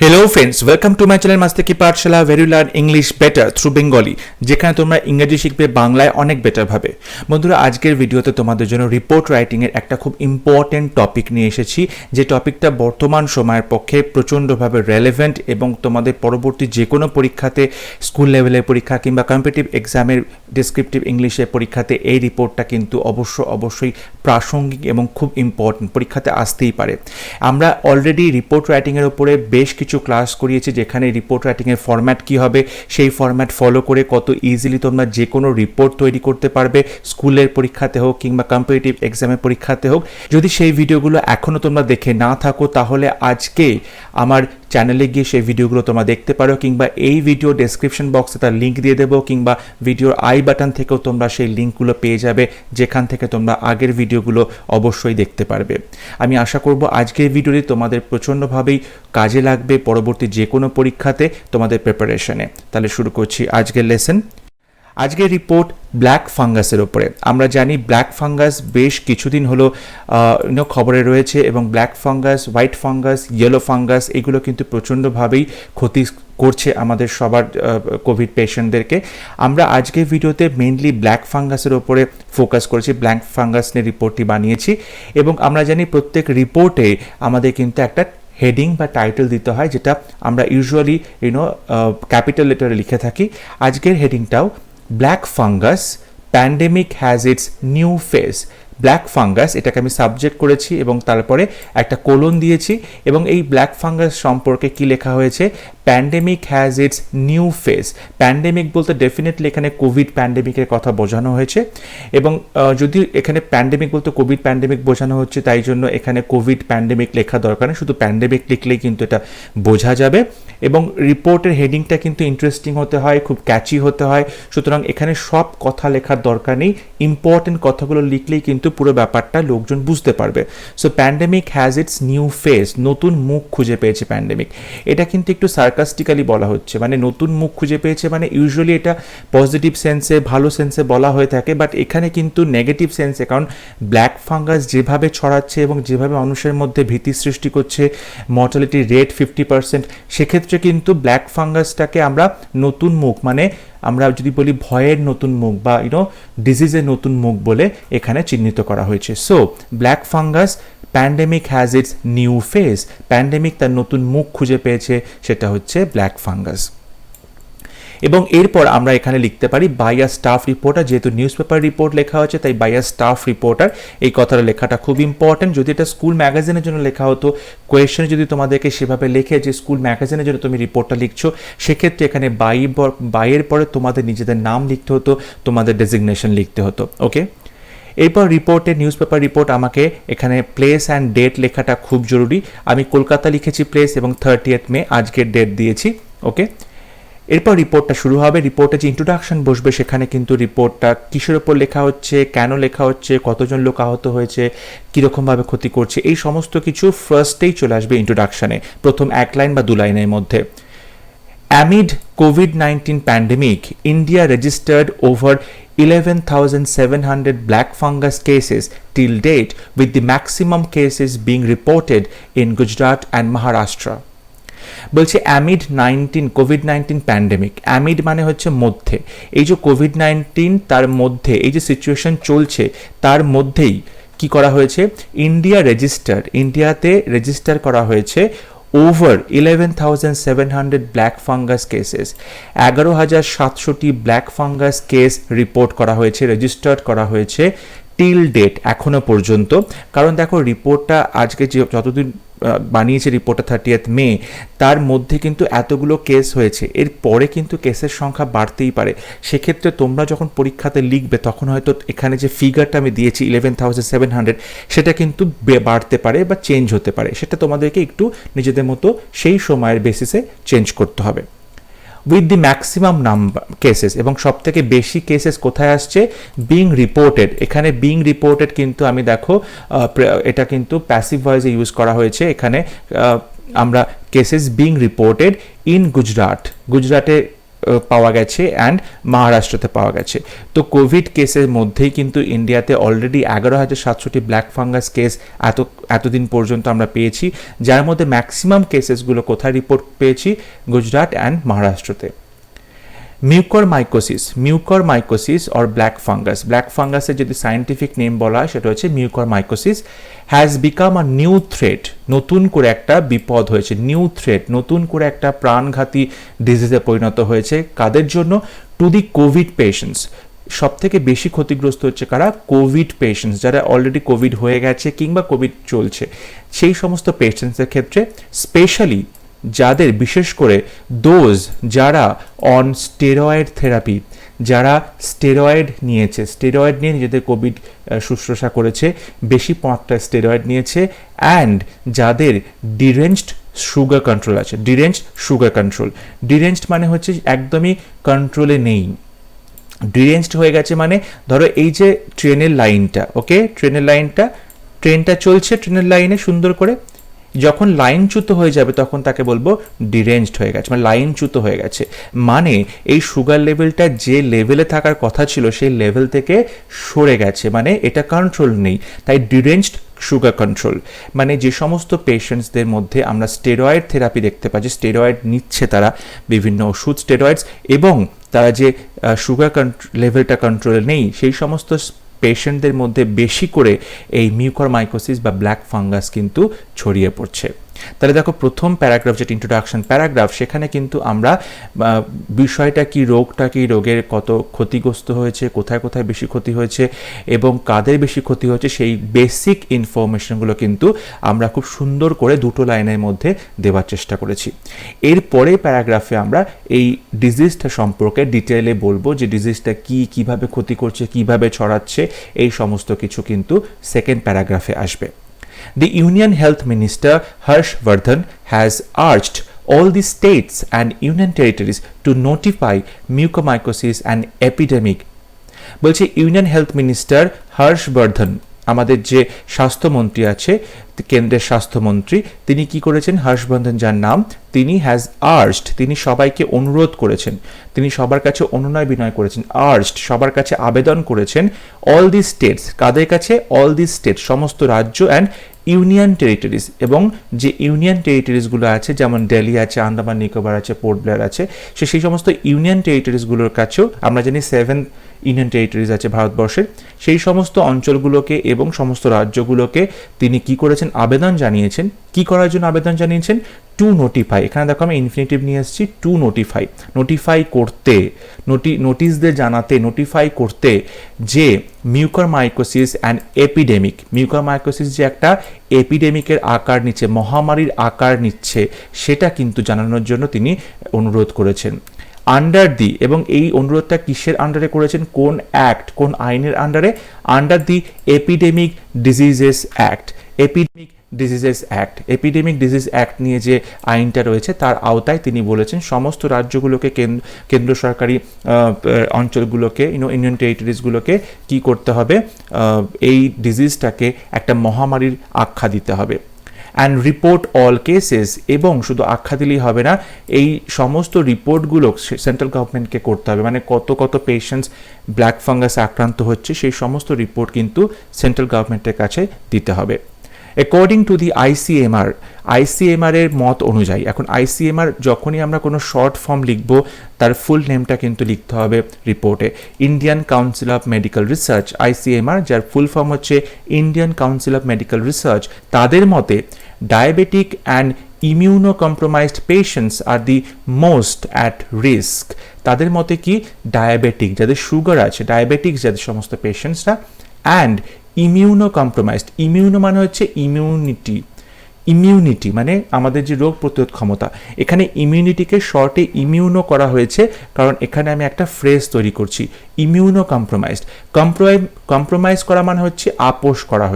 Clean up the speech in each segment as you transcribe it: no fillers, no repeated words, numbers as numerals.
Hello friends, welcome to my channel master কি পাঠশালা very learn English better through Bengali, যেখানে তোমরা ইংরেজি শিখবে বাংলায় অনেক বেটারভাবে। বন্ধুরা, আজকের ভিডিওতে তোমাদের জন্য রিপোর্ট রাইটিংয়ের একটা খুব ইম্পর্টেন্ট টপিক নিয়ে এসেছি, যে টপিকটা বর্তমান সময়ের পক্ষে প্রচণ্ডভাবে রেলেভেন্ট এবং তোমাদের পরবর্তী যে কোনো পরীক্ষাতে, স্কুল লেভেলের পরীক্ষা কিংবা কম্পিটিটিভ এক্সামের ডেসক্রিপটিভ ইংলিশের পরীক্ষাতে এই রিপোর্টটা কিন্তু অবশ্যই প্রাসঙ্গিক এবং খুব ইম্পর্টেন্ট, পরীক্ষাতে আসতেই পারে। আমরা অলরেডি রিপোর্ট রাইটিংয়ের উপরে বেশ কিছু ক্লাস করিয়েছি, যেখানে রিপোর্ট রাইটিংয়ের ফরম্যাট কী হবে, সেই ফরম্যাট ফলো করে কত ইজিলি তোমরা যে কোনো রিপোর্ট তৈরি করতে পারবে, স্কুলের পরীক্ষাতে হোক কিংবা কম্পিটিটিভ এক্সামের পরীক্ষাতে হোক। যদি সেই ভিডিওগুলো এখনও তোমরা দেখে না থাকো, তাহলে আজকে আমার চ্যানেলে গিয়ে সেই ভিডিওগুলো তোমরা দেখতে পারো, কিংবা এই ভিডিও ডেসক্রিপশন বক্সে তার লিঙ্ক দিয়ে দেবো, কিংবা ভিডিওর আই বাটন থেকেও তোমরা সেই লিঙ্কগুলো পেয়ে যাবে, যেখান থেকে তোমরা আগের ভিডিওগুলো অবশ্যই দেখতে পারবে। আমি আশা করব আজকের ভিডিওটি তোমাদের প্রচণ্ডভাবেই কাজে লাগবে পরবর্তী যে কোনো পরীক্ষাতে তোমাদের প্রিপারেশনে। তাহলে শুরু করছি আজকের লেসন। আজকের রিপোর্ট ব্ল্যাক ফাঙ্গাসের ওপরে। আমরা জানি ব্ল্যাক ফাঙ্গাস বেশ কিছুদিন হলো খবরে রয়েছে, এবং black fungus, white fungus, yellow fungus এগুলো কিন্তু প্রচণ্ডভাবেই ক্ষতি করছে আমাদের সবার কোভিড পেশেন্টদেরকে। আমরা আজকের ভিডিওতে মেইনলি ব্ল্যাক ফাঙ্গাসের ওপরে ফোকাস করেছি, ব্ল্যাক ফাঙ্গাস নিয়ে রিপোর্টটি বানিয়েছি, এবং আমরা জানি প্রত্যেক রিপোর্টে আমাদের কিন্তু একটা হেডিং বা টাইটেল দিতে হয়, যেটা আমরা ইউজুয়ালি ক্যাপিটাল লেটারে লিখে থাকি। আজকের হেডিংটাও black fungus pandemic has its new face. Black fungus, এটাকে আমি সাবজেক্ট করেছি এবং তারপরে একটা কোলন দিয়েছি, এবং এই ব্ল্যাক ফাঙ্গাস সম্পর্কে কি লেখা হয়েছে, pandemic has its new face. Pandemic বলতে ডেফিনেটলি এখানে কোভিড প্যান্ডেমিকের কথা বোঝানো হয়েছে, এবং যদি এখানে প্যান্ডেমিক বলতে কোভিড প্যান্ডেমিক বোঝানো হচ্ছে, তাই জন্য এখানে কোভিড প্যান্ডেমিক লেখা দরকার নেই, শুধু প্যান্ডেমিক লিখলেই কিন্তু এটা বোঝা যাবে। এবং রিপোর্টের হেডিংটা কিন্তু ইন্টারেস্টিং হতে হয়, খুব ক্যাচি হতে হয়, সুতরাং এখানে সব কথা লেখার দরকার নেই, ইম্পর্টেন্ট কথাগুলো লিখলেই কিন্তু পুরো ব্যাপারটা লোকজন বুঝতে পারবে। So pandemic has its new face, নতুন মুখ খুঁজে পেয়েছে প্যান্ডেমিক। এটা কিন্তু একটু সার্কাস্টিক্যালি বলা হচ্ছে, মানে নতুন মুখ খুঁজে পেয়েছে, মানে ইউজুয়ালি এটা পজিটিভ সেন্সে, ভালো সেন্সে বলা হয়ে থাকে, বাট এখানে কিন্তু নেগেটিভ সেন্সে, কারণ ব্ল্যাক ফাঙ্গাস যেভাবে ছড়াচ্ছে এবং যেভাবে মানুষের মধ্যে ভীতি সৃষ্টি করছে, মর্টালিটি রেট 50%, সেক্ষেত্রে কিন্তু ব্ল্যাক ফাঙ্গাসটাকে আমরা নতুন মুখ, মানে আমরা যদি বলি ভয়ের নতুন মুখ বা ডিজিজের নতুন মুখ বলে এখানে চিহ্নিত করা হয়েছে। So black fungus pandemic has its new face, pandemic তার নতুন মুখ খুঁজে পেয়েছে, সেটা হচ্ছে ব্ল্যাক ফাঙ্গাস। এবং এরপর আমরা এখানে লিখতে পারি বাই আ স্টাফ রিপোর্টার, যেহেতু নিউজ পেপার রিপোর্ট লেখা হচ্ছে তাই বাই আ স্টাফ রিপোর্টার, এই কথাটা লেখাটা খুব ইম্পর্টেন্ট। যদি এটা স্কুল ম্যাগাজিনের জন্য লেখা হতো, কোয়েশ্চেনে যদি তোমাদেরকে সেভাবে লেখে যে স্কুল ম্যাগাজিনের জন্য তুমি রিপোর্টটা লিখছো, সেক্ষেত্রে এখানে বাইয়ের পরে তোমাদের নিজেদের নাম লিখতে হতো, তোমাদের ডেজিগনেশন লিখতে হতো। ওকে, এরপর রিপোর্টে, নিউজ পেপার রিপোর্ট, আমাকে এখানে প্লেস অ্যান্ড ডেট লেখাটা খুব জরুরি। আমি কলকাতা লিখেছি প্লেস, এবং 30 মে আজকের ডেট দিয়েছি। ওকে, এরপর রিপোর্টটা শুরু হবে। রিপোর্টে যে ইন্ট্রোডাকশন বসবে, সেখানে কিন্তু রিপোর্টটা কিসের ওপর লেখা হচ্ছে, কেন লেখা হচ্ছে, কতজন লোক আহত হয়েছে, কীরকমভাবে ক্ষতি করছে, এই সমস্ত কিছু ফার্স্টেই চলে আসবে ইন্ট্রোডাকশানে, প্রথম 1 লাইন বা 2 লাইনের মধ্যে। Amid COVID-19 pandemic, India registered over 11,700 black fungus cases till date, with the maximum cases being reported in Gujarat and Maharashtra. বলছে কোভিড-19 প্যান্ডেমিক, অ্যামিড মানে হচ্ছে মধ্যে, এই যে কোভিড-19 তার মধ্যে এই যে সিচুয়েশন চলছে, তার মধ্যেই কি করা হয়েছে, ইন্ডিয়াতে রেজিস্টার করা হয়েছে ওভার 11,700 ব্ল্যাক ফাঙ্গাস কেসেস, 11,700টি ব্ল্যাক ফাঙ্গাস কেস রিপোর্ট করা হয়েছে, রেজিস্টার্ড করা হয়েছে টিল ডেট, এখনো পর্যন্ত। কারণ দেখো, রিপোর্টটা আজকে যে যতদিন বানিয়েছে রিপোর্টটা 30 মে, তার মধ্যে কিন্তু এতগুলো কেস হয়েছে, এর পরে কিন্তু কেসের সংখ্যা বাড়তেই পারে। সেক্ষেত্রে তোমরা যখন পরীক্ষাতে লিখবে, তখন হয়তো এখানে যে ফিগারটা আমি দিয়েছি 11,700, সেটা কিন্তু বাড়তে পারে বা চেঞ্জ হতে পারে, সেটা তোমাদেরকে একটু নিজেদের মতো সেই সময়ের বেসিসে চেঞ্জ করতে হবে। With the maximum number cases, এবং সব থেকে বেশি কেসেস কোথায় আসছে, বিং রিপোর্টেড। এখানে বিং রিপোর্টেড কিন্তু আমি দেখো, এটা কিন্তু প্যাসিভ ভয়েসে ইউজ করা হয়েছে। এখানে আমরা কেসেস বিং রিপোর্টেড ইন গুজরাটে পাওয়া গেছে অ্যান্ড মহারাষ্ট্রতে পাওয়া গেছে। তো কোভিড কেসের মধ্যেই কিন্তু ইন্ডিয়াতে অলরেডি 11,700টি ব্ল্যাক ফাঙ্গাস কেস এতদিন পর্যন্ত আমরা পেয়েছি, যার মধ্যে ম্যাক্সিমাম কেসেসগুলো কোথায় রিপোর্ট পেয়েছি? গুজরাট অ্যান্ড মহারাষ্ট্রতে। মিউকরমাইকোসিস অর ব্ল্যাক ফাঙ্গাসের যদি সায়েন্টিফিক নেম বলা হয় সেটা হচ্ছে mucormycosis has become a new threat. নতুন করে একটা বিপদ হয়েছে, নিউ থ্রেট, নতুন করে একটা প্রাণঘাতী ডিজিজে পরিণত হয়েছে। কাদের জন্য? To the covid patients. সব থেকে বেশি ক্ষতিগ্রস্ত হচ্ছে কারা? কোভিড পেশেন্টস, যারা অলরেডি কোভিড হয়ে গেছে কিংবা কোভিড চলছে সেই সমস্ত পেশেন্টসের ক্ষেত্রে, স্পেশালি যাদের, বিশেষ করে যারা অন স্টেরয়েড থেরাপি, যারা স্টেরয়েড নিয়ে নিজেদের কোভিড শুশ্রূষা করেছে, বেশি মাত্রায় স্টেরয়েড নিয়েছে, অ্যান্ড যাদের ডিরেঞ্জড সুগার কন্ট্রোল আছে। ডিরেঞ্জড মানে হচ্ছে একদমই কন্ট্রোলে নেই। ডিরেঞ্জড হয়ে গেছে মানে ধরো এই যে ট্রেনের লাইনটা, ট্রেনটা চলছে, ট্রেনের লাইনে সুন্দর করে, যখন লাইনচ্যুত হয়ে যাবে তখন তাকে বলবো ডিরেঞ্জড হয়ে গেছে, মানে লাইনচ্যুত হয়ে গেছে। মানে এই সুগার লেভেলটা যে লেভেলে থাকার কথা ছিল সেই লেভেল থেকে সরে গেছে, মানে এটা কন্ট্রোল নেই, তাই ডিরেঞ্জড সুগার কন্ট্রোল। মানে যে সমস্ত পেশেন্টসদের মধ্যে আমরা স্টেরয়েড থেরাপি দেখতে পাচ্ছি, স্টেরয়েড নিচ্ছে তারা, বিভিন্ন ওষুধ স্টেরয়েডস, এবং তারা যে সুগার লেভেলটা কন্ট্রোলে নেই, সেই সমস্ত পেশেন্টদের মধ্যে বেশি করে এই মিউকরমাইকোসিস বা ব্ল্যাক ফাঙ্গাস কিন্তু ছড়িয়ে পড়ছে। তাহলে দেখো প্রথম প্যারাগ্রাফ, যেটা ইন্ট্রোডাকশন প্যারাগ্রাফ, সেখানে কিন্তু আমরা বিষয়টা কি, রোগটা কি, রোগের কত ক্ষতিগ্রস্ত হয়েছে, কোথায় কোথায় বেশি ক্ষতি হয়েছে এবং কাদের বেশি ক্ষতি হয়েছে, সেই বেসিক ইনফরমেশনগুলো কিন্তু আমরা খুব সুন্দর করে দুটো লাইনের মধ্যে দেওয়ার চেষ্টা করেছি। এরপরে প্যারাগ্রাফে আমরা এই ডিজিজটা সম্পর্কে ডিটেলে বলবো, যে ডিজিজটা কি, কিভাবে ক্ষতি করছে, কিভাবে ছড়াচ্ছে, এই সমস্ত কিছু কিন্তু সেকেন্ড প্যারাগ্রাফে আসবে। The Union Health Minister Harsh Vardhan has urged all the states and union territories to notify mucormycosis an epidemic. বলছে union health minister Harsh Vardhan, আমাদের যে স্বাস্থ্যমন্ত্রী আছে, কেন্দ্রের স্বাস্থ্যমন্ত্রী, তিনি কি করেছেন? হর্ষবর্ধন যার নাম, তিনি হ্যাজ আর্জড, তিনি সবাইকে অনুরোধ করেছেন, তিনি সবার কাছে অনুনয় বিনয় করেছেন, আর্জড সবার কাছে আবেদন করেছেন, অল দি স্টেটস, কাদের কাছে? অল দি স্টেট, সমস্ত রাজ্য, অ্যান্ড ইউনিয়ন টেরিটরিজ, এবং যে ইউনিয়ন টেরিটরিজগুলো আছে, যেমন দিল্লি আছে, আন্দামান নিকোবর আছে, পোর্ট ব্লেয়ার আছে, সেই সমস্ত ইউনিয়ন টেরিটরিজগুলোর কাছেও, আমরা জানি 7 ইউনিয়ন টেরিটরিজ আছে ভারতবর্ষের, সেই সমস্ত অঞ্চলগুলোকে এবং সমস্ত রাজ্যগুলোকে তিনি কি করেছেন? আবেদন জানিয়েছেন। কি করার জন্য আবেদন জানিয়েছেন? To notify. এখানে দেখো আমি ইনফিনিটিভ নিয়ে এসেছি, টু নোটিফাই, নোটিফাই করতে, নোটিশদের জানাতে, নোটিফাই করতে, যে মিউকরমাইকোসিস অ্যান্ড এপিডেমিক, মিউকরমাইকোসিস যে একটা এপিডেমিকের আকার নিচ্ছে, মহামারীর আকার নিচ্ছে, সেটা কিন্তু জানানোর জন্য তিনি অনুরোধ করেছেন। আন্ডার দি, এবং এই অনুরোধটা কিসের আন্ডারে করেছেন? কোন অ্যাক্ট, কোন আইনের আন্ডারে? Under the epidemic diseases act. Epidemic disease act নিয়ে যে আইনটা রয়েছে তার আওতায় তিনি বলেছেন সমস্ত রাজ্যগুলোকে, কেন্দ্র সরকারি অঞ্চলগুলোকে, ইউনিয়ন টেরিটরিজগুলোকে কি করতে হবে? এই ডিজিজটাকে একটা মহামারীর আখ্যা দিতে হবে। অ্যান্ড রিপোর্ট অল কেসেস, এবং শুধু আখ্যা দিলেই হবে না, এই সমস্ত রিপোর্টগুলো সেন্ট্রাল গভর্নমেন্টকে করতে হবে, মানে কত কত পেশেন্টস ব্ল্যাক ফাঙ্গাসে আক্রান্ত হচ্ছে সেই সমস্ত রিপোর্ট কিন্তু সেন্ট্রাল গভর্নমেন্টের কাছে দিতে হবে। অ্যাকর্ডিং টু দি আইসিএমআর এর মত অনুযায়ী, এখন আইসিএমআর যখনই আমরা কোনো শর্ট ফর্ম লিখব তার ফুল নেমটা কিন্তু লিখতে হবে রিপোর্টে। Indian council of medical research, ICMR, যার ফুল ফর্ম হচ্ছে Indian council of medical research, তাদের মতে diabetic and immunocompromised patients are the most at risk. তাদের মতে কি? ডায়াবেটিক, যাদের সুগার আছে, ডায়াবেটিক্স যাদের সমস্ত পেশেন্টসরা, অ্যান্ড ইমিউনোকম্প্রোমাইজড, ইমিউনো মানে হচ্ছে ইমিউনিটি মানে আমাদের যে রোগ প্রতিরোধ ক্ষমতা, এখানে ইমিউনিটিকে শর্টে ইমিউনো করা হয়েছে, কারণ এখানে আমি একটা ফ্রেজ তৈরি করছি, ইমিউনো কম্প্রোমাইজ করা মানে হচ্ছে আপোষ করা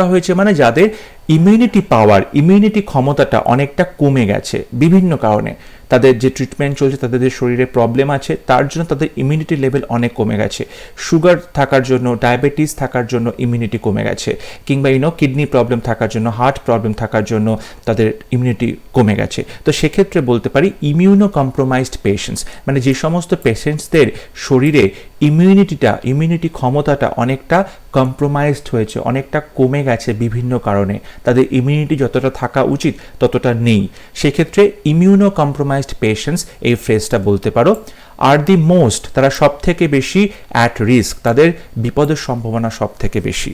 হয়েছে, মানে যাদের ইমিউনিটি পাওয়ার, ইমিউনিটি ক্ষমতাটা অনেকটা কমে গেছে বিভিন্ন কারণে। তাদের যে ট্রিটমেন্ট চলছে, তাদের যে শরীরে প্রবলেম আছে, তার জন্য তাদের ইমিউনিটি লেভেল অনেক কমে গেছে। সুগার থাকার জন্য, ডায়াবেটিস থাকার জন্য ইমিউনিটি কমে গেছে, কিংবা কিডনি প্রবলেম থাকার জন্য, হার্ট প্রবলেম থাকার জন্য তাদের ইমিউনিটি কমে গেছে। তো সেক্ষেত্রে বলতে পারি ইমিউনো কম্প্রোমাইজড পেশেন্টস, মানে যে সমস্ত পেশেন্টসদের শরীরে ইমিউনিটি ক্ষমতাটা অনেকটা কম্প্রোমাইজড হয়েছে, অনেকটা কমে গেছে বিভিন্ন কারণে, তাদের ইমিউনিটি যতটা থাকা উচিত ততটা নেই, সেক্ষেত্রে ইমিউনো কম্প্রোমাইজড পেশেন্টস এই ফ্রেজটা বলতে পারো। আর দি মোস্ট, তারা সব থেকে বেশি অ্যাট রিস্ক, তাদের বিপদের সম্ভাবনা সব থেকে বেশি।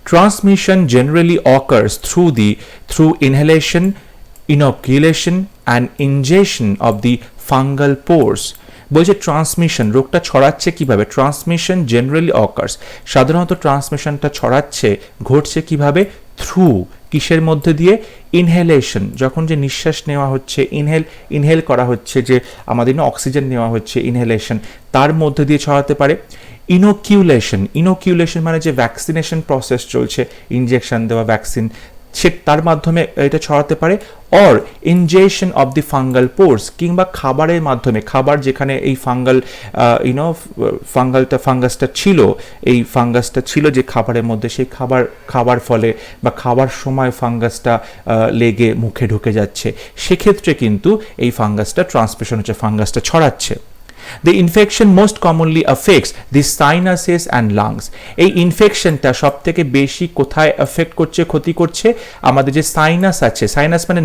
Transmission generally occurs through inhalation, inoculation and ingestion of the fungal pores. বলছে ট্রান্সমিশন, রোগটা ছড়াচ্ছে কিভাবে? ট্রান্সমিশন জেনারেলি অকার্স, সাধারণত ট্রান্সমিশনটা ঘটছে কিভাবে? থ্রু, কিসের মধ্যে দিয়ে? ইনহেলেশন, যখন যে নিঃশ্বাস নেওয়া হচ্ছে, ইনহেল করা হচ্ছে, যে আমাদের অক্সিজেন নেওয়া হচ্ছে, ইনহেলেশন, তার মধ্যে দিয়ে ছড়াতে পারে। ইনোকিউলেশন মানে যে ভ্যাকসিনেশন প্রসেস চলছে, ইনজেকশন দেওয়া ভ্যাকসিন, তার মাধ্যমে এটা ছড়াতে পারে। Or injection of the fungal spores, কিংবা খাবারের মাধ্যমে, খাবার যেখানে এই ফাঙ্গাসটা ছিল যে খাবারের মধ্যে, সেই খাবার ফলে বা খাবার সময় ফাঙ্গাসটা লেগে মুখে ঢুকে যাচ্ছে, সেক্ষেত্রে কিন্তু এই ফাঙ্গাসটা ট্রান্সমিশন হচ্ছে, ফাঙ্গাসটা ছড়াচ্ছে। The infection most commonly affects the sinuses and lungs. এই ইনফেকশনটা সব থেকে বেশি কোথায় এফেক্ট করছে, ক্ষতি করছে? আমাদের যে সাইনাস আছে, সাইনাস মানে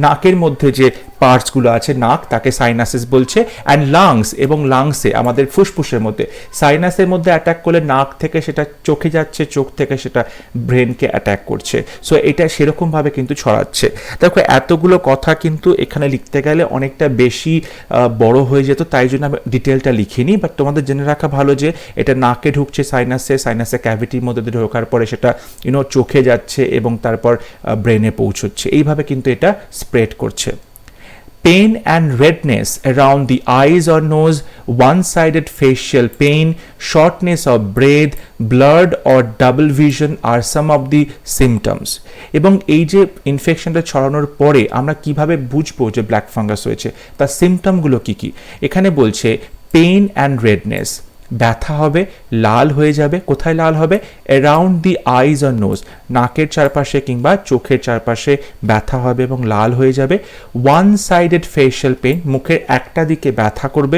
নাকের মধ্যে যে পার্টসগুলো আছে, নাক, তাকে সাইনাসেস বলছে। অ্যান্ড লাংস, এবং লাংসে, আমাদের ফুসফুসের মধ্যে। সাইনাসের মধ্যে অ্যাটাক করলে নাক থেকে সেটা চোখে যাচ্ছে, চোখ থেকে সেটা ব্রেনকে অ্যাটাক করছে। সো এটা সেরকমভাবে কিন্তু ছড়াচ্ছে। দেখো এতগুলো কথা কিন্তু এখানে লিখতে গেলে অনেকটা বেশি বড় হয়ে যেত, তাই জন্য আমি ডিটেলটা লিখিনি। বাট তোমাদের জেনে রাখা ভালো যে এটা নাকে ঢুকছে, সাইনাসে ক্যাভিটির মধ্যে দিয়ে ঢোকার পরে সেটা চোখে যাচ্ছে এবং তারপর ব্রেনে পৌঁছচ্ছে, এইভাবে কিন্তু এটা স্প্রেড করছে। Pain and redness around the eyes or nose, one-sided facial pain, shortness of breath, blurred or double vision are some of the symptoms. এবং এই যে ইনফেকশনটা ছড়ানোর পরে আমরা কিভাবে বুঝবো যে ব্ল্যাক ফাঙ্গাস হয়েছে, তার সিমটমগুলো কি কি? এখানে বলছে পেইন অ্যান্ড রেডনেস, ব্যথা হবে, লাল হয়ে যাবে। কোথায় লাল হবে? Around the eyes R nose, নাকের চারপাশে কিংবা চোখের চারপাশে ব্যথা হবে এবং লাল হয়ে যাবে। ওয়ান সাইডেড ফেশিয়াল পেইন, মুখের একটা দিকে ব্যথা করবে।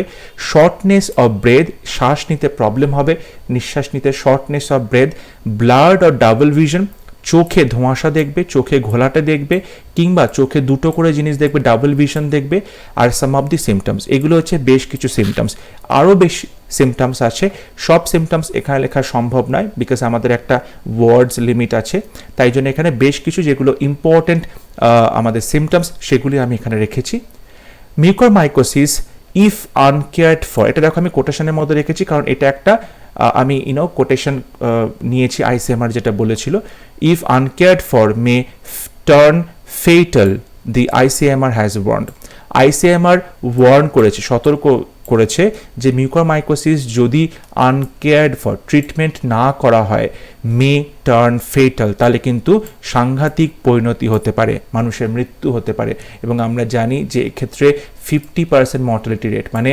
শর্টনেস অফ ব্রেথ, শ্বাস নিতে প্রবলেম হবে, নিঃশ্বাস নিতে shortness of breath. Blurred or double vision, চোখে ধোঁয়াশা দেখবে, চোখে ঘোলাটে দেখবে, কিংবা চোখে দুটো করে জিনিস দেখবে, ডাবল ভিশন দেখবে। আর সাম অফ দি সিমটমস, এগুলো হচ্ছে বেশ কিছু সিমটমস। আরও বেশি সিমটমস আছে, সব সিমটমস এখানে লেখা সম্ভব নয়, বিকজ আমাদের একটা ওয়ার্ডস লিমিট আছে, তাই জন্য এখানে বেশ কিছু যেগুলো ইম্পর্টেন্ট আমাদের সিমটমস, সেগুলি আমি এখানে রেখেছি। মিউকরমাইকোসিস ইফ আনকেয়ার্ড ফর, এটা দেখো আমি কোটেশনের মধ্যে রেখেছি, কারণ এটা একটা আমি কোটেশন নিয়েছি আইসিএমআর যেটা বলেছিল, if uncared for may turn fatal, the ICMR has warned. ICMR warn করেছে, সতর্ক করেছে যে মিউকরমাইকোসিস যদি আনকেয়ার্ড ফর, ট্রিটমেন্ট না করা হয়, মে টার্ন ফেটাল, তাহলে কিন্তু সাংঘাতিক পরিণতি হতে পারে, মানুষের মৃত্যু হতে পারে। এবং আমরা জানি যে এক্ষেত্রে 50% মর্টালিটি রেট, মানে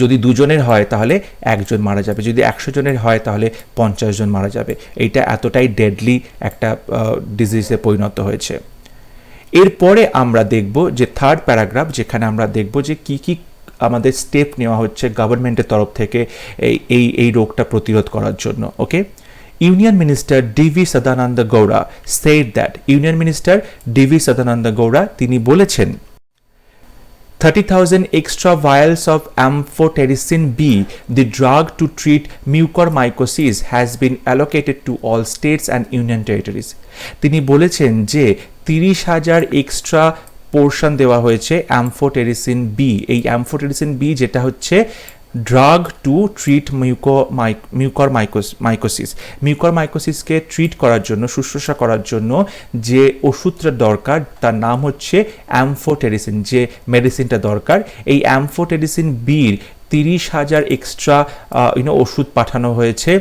যদি দুজনের হয় তাহলে একজন মারা যাবে, যদি 100 জনের হয় তাহলে 50 জন মারা যাবে। এইটা এতটাই ডেডলি একটা ডিজিজে পরিণত হয়েছে। এরপরে আমরা দেখব যে থার্ড প্যারাগ্রাফ, যেখানে আমরা দেখব যে কি কি আমাদের স্টেপ নেওয়া হচ্ছে গভর্নমেন্টের তরফ থেকে এই রোগটা প্রতিরোধ করার জন্য। ওকে, Union Minister D.V. Sadananda Gowda said that, Union Minister D.V. Sadananda Gowda তিনি বলেছেন 30,000 extra vials of amphotericin B, the drug to treat mucormycosis, has been allocated to all states and union territories. তিনি বলেছেন যে 30,000 extra portion দেওয়া হয়েছে amphotericin B. এই amphotericin B যেটা হচ্ছে ড্রাগ টু ট্রিট মিউকরমাইকোসিসকে ট্রিট করার জন্য, শুশ্রূষা করার জন্য যে ওষুধটা দরকার তার নাম হচ্ছে অ্যাম্ফোটেরিসিন, যে মেডিসিনটা দরকার। এই অ্যাম্ফোটেরিসিন বির 30,000 এক্সট্রা ওষুধ পাঠানো হয়েছে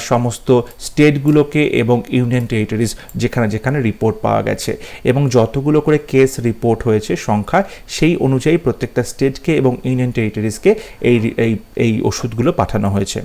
সমস্ত স্টেটগুলোকে এবং ইউনিয়ন টেরিটরিজ যেখানে যেখানে রিপোর্ট পাওয়া গেছে, এবং যতগুলো করে কেস রিপোর্ট হয়েছে সংখ্যা সেই অনুযায়ী প্রত্যেকটা স্টেটকে এবং ইউনিয়ন টেরিটরিজকে এই ওষুধগুলো পাঠানো হয়েছে।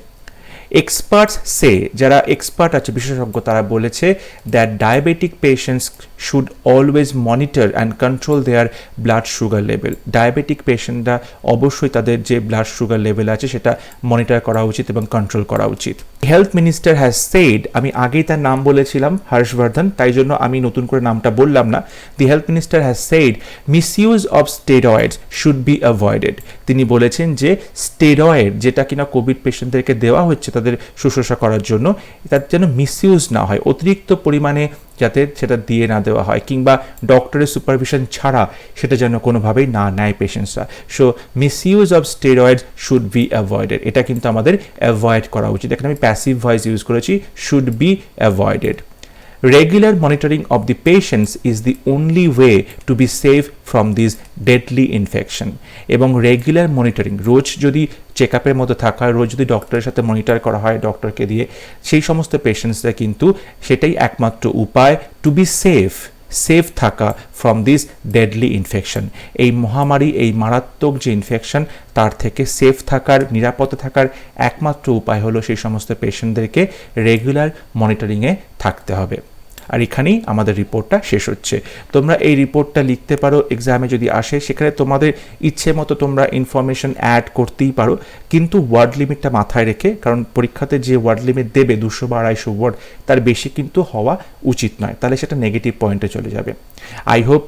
এক্সপার্টস সে, যারা এক্সপার্ট আছে বিশেষজ্ঞ, তারা বলেছে that diabetic patients should always monitor and control their blood sugar level. Diabetic পেশেন্টরা অবশ্যই তাদের যে ব্লাড সুগার লেভেল আছে সেটা মনিটর করা উচিত এবং কন্ট্রোল করা উচিত। হেলথ মিনিস্টার হ্যাজ সেড, আমি আগেই তার নাম বলেছিলাম হর্ষবর্ধন, তাই জন্য আমি নতুন করে নামটা বললাম না। The health minister has said misuse of steroids should be avoided. তিনি বলেছেন যে স্টেরয়েড যেটা কিনা কোভিড পেশেন্টদেরকে দেওয়া হচ্ছে তাদের শুশ্রূষা করার জন্য, তার যেন মিসইউজ না হয়, অতিরিক্ত পরিমাণে যাতে সেটা দিয়ে না দেওয়া হয়, কিংবা ডক্টরের সুপারভিশন ছাড়া সেটা যেন কোনোভাবেই না নেয় পেশেন্টসরা। So misuse of steroids should be avoided, এটা কিন্তু আমাদের অ্যাভয়েড করা উচিত। এখানে আমি প্যাসিভ ভয়েস ইউজ করেছি, should be avoided. Regular monitoring of the patients is the only way to be safe from this deadly infection. এবং রেগুলার মনিটরিং, রোজ যদি চেক আপের মধ্যে থাকা হয়, রোজ যদি ডক্টরের সাথে মনিটর করা হয় ডক্টরকে দিয়ে, সেই সমস্ত পেশেন্টসরা কিন্তু সেটাই একমাত্র উপায় টু বি সেফ থাকা ফ্রম দিস ডেডলি ইনফেকশন। এই মহামারী, এই মারাত্মক যে ইনফেকশন, তার থেকে সেফ থাকার, নিরাপদে থাকার একমাত্র উপায় হলো সেই সমস্ত পেশেন্টদেরকে রেগুলার মনিটরিংয়ে থাকতে হবে। আর এখানেই আমাদের রিপোর্টটা শেষ হচ্ছে। তোমরা এই রিপোর্টটা লিখতে পারো, এক্সামে যদি আসে সেখানে তোমাদের ইচ্ছে মতো তোমরা ইনফরমেশন অ্যাড করতেই পারো, কিন্তু ওয়ার্ড লিমিটটা মাথায় রেখে, কারণ পরীক্ষাতে যে ওয়ার্ড লিমিট দেবে 200 বা 250 ওয়ার্ড, তার বেশি কিন্তু হওয়া উচিত নয়, তাহলে সেটা নেগেটিভ পয়েন্টে চলে যাবে। আই হোপ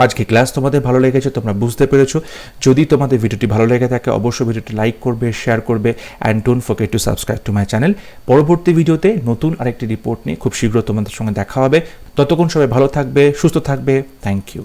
আজকে ক্লাস তোমাদের ভালো লেগেছে, তোমরা বুঝতে পেরেছো। যদি তোমাদের ভিডিওটি ভালো লেগে থাকে অবশ্যই ভিডিওটি লাইক করবে, শেয়ার করবে, and don't forget to subscribe to my channel. পরবর্তী ভিডিওতে নতুন আরেকটি রিপোর্ট নিয়ে খুব শীঘ্র তোমাদের সঙ্গে দেখা হবে। ততক্ষণ সবাই ভালো থাকবে, সুস্থ থাকবে। Thank you.